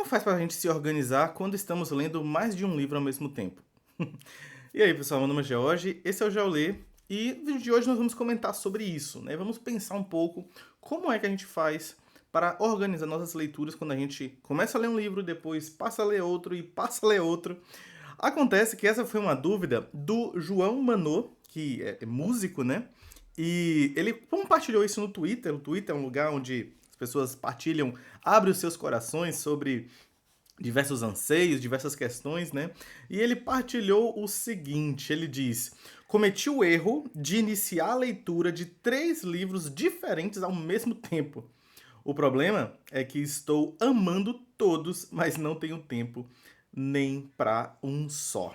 Como faz para a gente se organizar quando estamos lendo mais de um livro ao mesmo tempo? E aí, pessoal, meu nome é George, esse é o Geolê, e no vídeo de hoje nós vamos comentar sobre isso, né? Vamos pensar um pouco como é que a gente faz para organizar nossas leituras quando a gente começa a ler um livro, depois passa a ler outro e passa a ler outro. Acontece que essa foi uma dúvida do João Manô, que é músico, né? E ele compartilhou isso no Twitter. O Twitter é um lugar onde as pessoas partilham, abrem os seus corações sobre diversos anseios, diversas questões, né? E ele partilhou o seguinte, ele diz: cometi o erro de iniciar a leitura de 3 livros diferentes ao mesmo tempo. O problema é que estou amando todos, mas não tenho tempo nem para um só.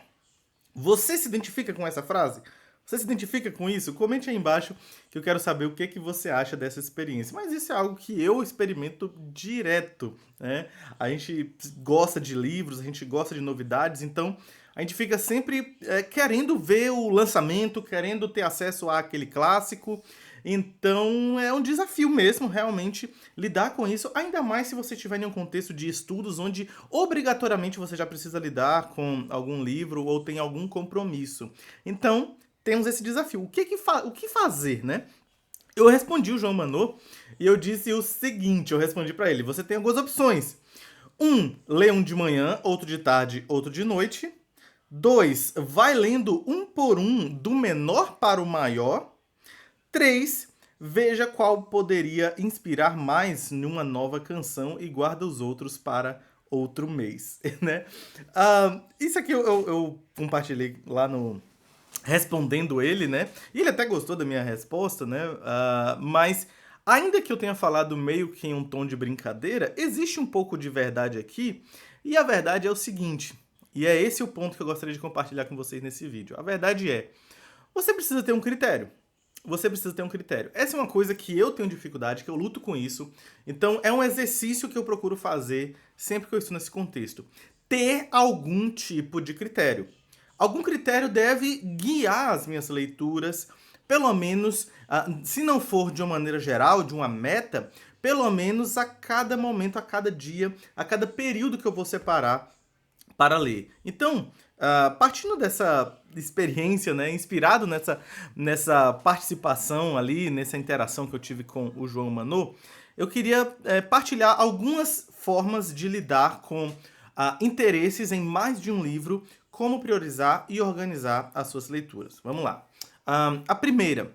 Você se identifica com essa frase? Você se identifica com isso? Comente aí embaixo que eu quero saber o que você acha dessa experiência. Mas isso é algo que eu experimento direto, né? A gente gosta de livros, a gente gosta de novidades, então a gente fica sempre querendo ver o lançamento, querendo ter acesso àquele clássico. Então é um desafio mesmo, realmente, lidar com isso, ainda mais se você estiver em um contexto de estudos onde obrigatoriamente você já precisa lidar com algum livro ou tem algum compromisso. Então, temos esse desafio. O que fazer, né? Eu respondi o João Manô e eu disse o seguinte, eu respondi para ele, você tem algumas opções. Lê um de manhã, outro de tarde, outro de noite. 2, vai lendo um por um, do menor para o maior. 3, veja qual poderia inspirar mais numa nova canção e guarda os outros para outro mês, né? Isso aqui eu compartilhei lá no, respondendo ele, né? E ele até gostou da minha resposta, né? Mas ainda que eu tenha falado meio que em um tom de brincadeira, existe um pouco de verdade aqui. E a verdade é o seguinte, e é esse o ponto que eu gostaria de compartilhar com vocês nesse vídeo. A verdade é, você precisa ter um critério. Você precisa ter um critério. Essa é uma coisa que eu tenho dificuldade, que eu luto com isso. Então, é um exercício que eu procuro fazer sempre que eu estou nesse contexto. Ter algum tipo de critério. Algum critério deve guiar as minhas leituras, pelo menos, se não for de uma maneira geral, de uma meta, pelo menos a cada momento, a cada dia, a cada período que eu vou separar para ler. Então, partindo dessa experiência, né, inspirado nessa participação ali, nessa interação que eu tive com o João Manô, eu queria partilhar algumas formas de lidar com interesses em mais de um livro, como priorizar e organizar as suas leituras. Vamos lá. A primeira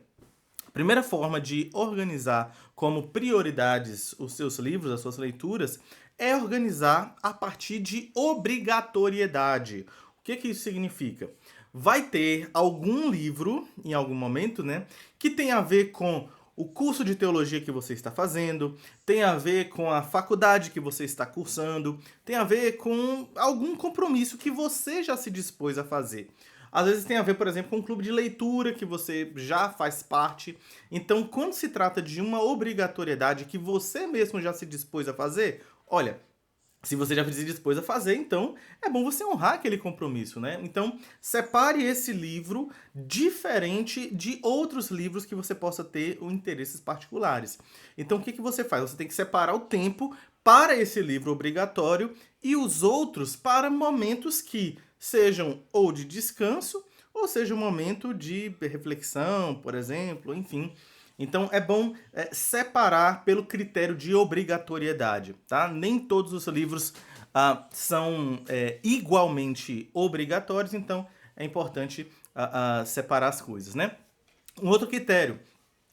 forma de organizar como prioridades os seus livros, as suas leituras, é organizar a partir de obrigatoriedade. O que isso significa? Vai ter algum livro, em algum momento, né, que tem a ver com o curso de teologia que você está fazendo, tem a ver com a faculdade que você está cursando, tem a ver com algum compromisso que você já se dispôs a fazer. Às vezes tem a ver, por exemplo, com um clube de leitura que você já faz parte. Então, quando se trata de uma obrigatoriedade que você mesmo já se dispôs a fazer, olha, se você já se dispôs a fazer, então é bom você honrar aquele compromisso, né? Então, separe esse livro diferente de outros livros que você possa ter interesses particulares. Então, o que você faz? Você tem que separar o tempo para esse livro obrigatório e os outros para momentos que sejam ou de descanso ou seja um momento de reflexão, por exemplo, enfim. Então é bom separar pelo critério de obrigatoriedade, tá? Nem todos os livros são igualmente obrigatórios, então é importante separar as coisas, né? Um outro critério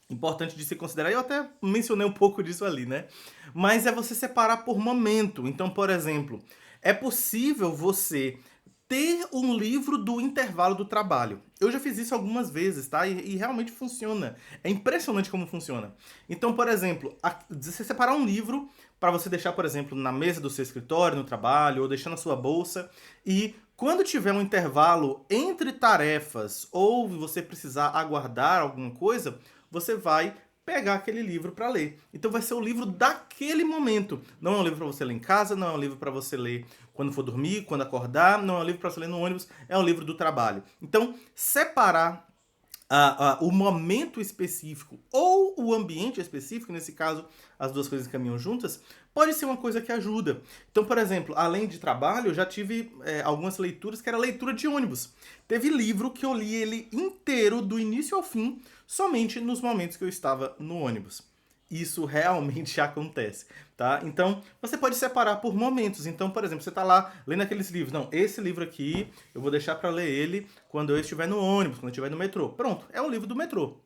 importante de se considerar, eu até mencionei um pouco disso ali, né? Mas é você separar por momento. Então, por exemplo, é possível você ter um livro do intervalo do trabalho. Eu já fiz isso algumas vezes, tá? E realmente funciona. É impressionante como funciona. Então, por exemplo, você separar um livro para você deixar, por exemplo, na mesa do seu escritório, no trabalho, ou deixar na sua bolsa, e quando tiver um intervalo entre tarefas ou você precisar aguardar alguma coisa, você vai pegar aquele livro para ler. Então vai ser o livro daquele momento. Não é um livro para você ler em casa, não é um livro para você ler quando for dormir, quando acordar, não é um livro para você ler no ônibus, é um livro do trabalho. Então, separar o momento específico ou o ambiente específico, nesse caso as duas coisas caminham juntas, pode ser uma coisa que ajuda. Então, por exemplo, além de trabalho, eu já tive algumas leituras que era leitura de ônibus. Teve livro que eu li ele inteiro, do início ao fim, somente nos momentos que eu estava no ônibus. Isso realmente acontece, tá? Então, você pode separar por momentos. Então, por exemplo, você está lá lendo aqueles livros. Não, esse livro aqui eu vou deixar para ler ele quando eu estiver no ônibus, quando eu estiver no metrô. Pronto, é um livro do metrô.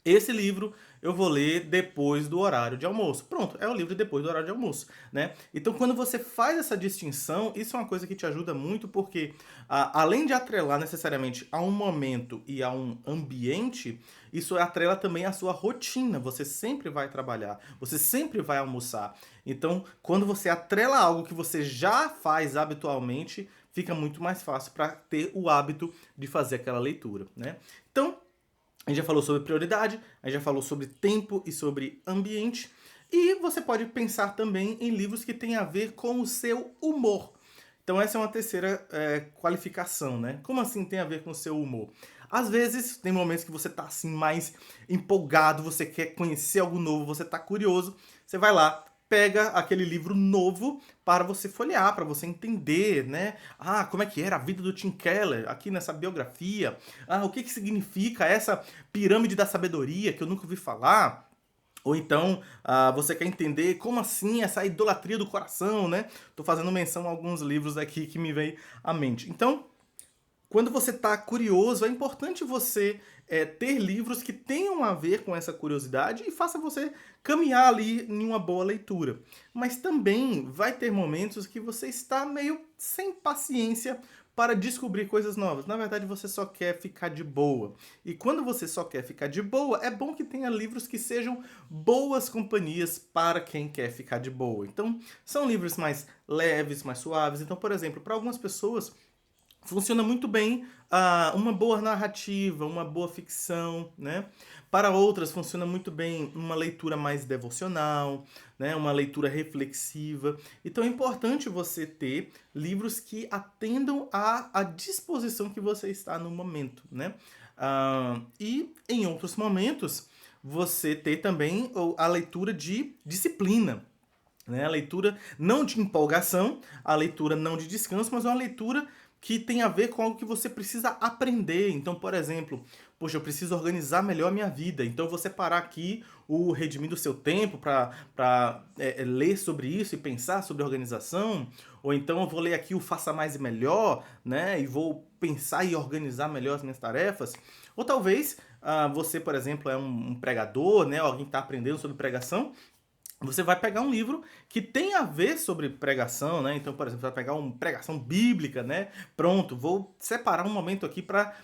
Esse livro eu vou ler depois do horário de almoço. Pronto, é o livro depois do horário de almoço, né? Então, quando você faz essa distinção, isso é uma coisa que te ajuda muito, porque além de atrelar necessariamente a um momento e a um ambiente, isso atrela também a sua rotina. Você sempre vai trabalhar, você sempre vai almoçar. Então, quando você atrela algo que você já faz habitualmente, fica muito mais fácil para ter o hábito de fazer aquela leitura, né? Então, a gente já falou sobre prioridade, a gente já falou sobre tempo e sobre ambiente. E você pode pensar também em livros que têm a ver com o seu humor. Então essa é uma terceira qualificação, né? Como assim tem a ver com o seu humor? Às vezes tem momentos que você tá assim mais empolgado, você quer conhecer algo novo, você tá curioso, você vai lá, pega aquele livro novo para você folhear, para você entender, né? Ah, como é que era a vida do Tim Keller aqui nessa biografia? Ah, o que que significa essa pirâmide da sabedoria que eu nunca ouvi falar? Ou então, você quer entender como assim essa idolatria do coração, né? Tô fazendo menção a alguns livros aqui que me vem à mente. Então, quando você está curioso, é importante você ter livros que tenham a ver com essa curiosidade e faça você caminhar ali em uma boa leitura. Mas também vai ter momentos que você está meio sem paciência para descobrir coisas novas. Na verdade, você só quer ficar de boa. E quando você só quer ficar de boa, é bom que tenha livros que sejam boas companhias para quem quer ficar de boa. Então, são livros mais leves, mais suaves. Então, por exemplo, para algumas pessoas funciona muito bem uma boa narrativa, uma boa ficção, né? Para outras funciona muito bem uma leitura mais devocional, né? Uma leitura reflexiva. Então é importante você ter livros que atendam à disposição que você está no momento, né? E em outros momentos você ter também a leitura de disciplina, né? A leitura não de empolgação, a leitura não de descanso, mas uma leitura que tem a ver com algo que você precisa aprender. Então, por exemplo, poxa, eu preciso organizar melhor a minha vida. Então, eu vou separar aqui o Redimindo o Seu Tempo para ler sobre isso e pensar sobre organização. Ou então, eu vou ler aqui o Faça Mais e Melhor, né? E vou pensar e organizar melhor as minhas tarefas. Ou talvez você, por exemplo, é um pregador, né? Alguém que está aprendendo sobre pregação. Você vai pegar um livro que tem a ver sobre pregação, né? Então, por exemplo, você vai pegar uma pregação bíblica, né? Pronto, vou separar um momento aqui para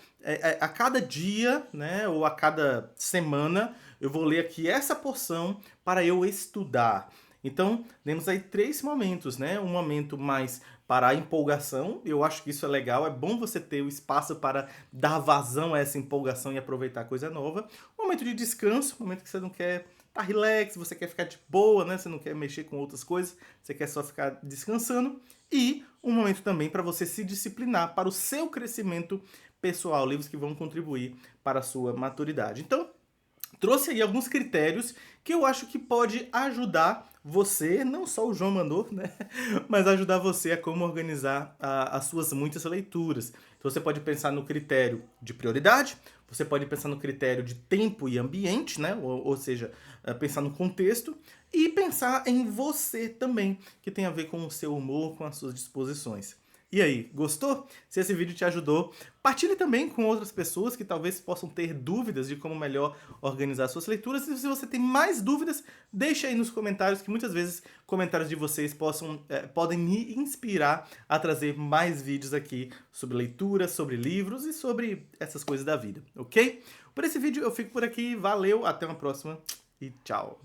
a cada dia, né? Ou a cada semana, eu vou ler aqui essa porção para eu estudar. Então, temos aí 3 momentos, né? Um momento mais para a empolgação, eu acho que isso é legal, é bom você ter o espaço para dar vazão a essa empolgação e aproveitar coisa nova. Um momento de descanso, um momento que você não quer tá relax, você quer ficar de boa, né? Você não quer mexer com outras coisas, você quer só ficar descansando. E um momento também para você se disciplinar para o seu crescimento pessoal, livros que vão contribuir para a sua maturidade. Então, trouxe aí alguns critérios que eu acho que pode ajudar você, não só o João mandou, né? Mas ajudar você a como organizar as suas muitas leituras. Então você pode pensar no critério de prioridade, você pode pensar no critério de tempo e ambiente, né? Ou seja, pensar no contexto e pensar em você também, que tem a ver com o seu humor, com as suas disposições. E aí, gostou? Se esse vídeo te ajudou, partilhe também com outras pessoas que talvez possam ter dúvidas de como melhor organizar suas leituras. E se você tem mais dúvidas, deixe aí nos comentários, que muitas vezes comentários de vocês podem me inspirar a trazer mais vídeos aqui sobre leitura, sobre livros e sobre essas coisas da vida, ok? Por esse vídeo eu fico por aqui, valeu, até uma próxima e tchau!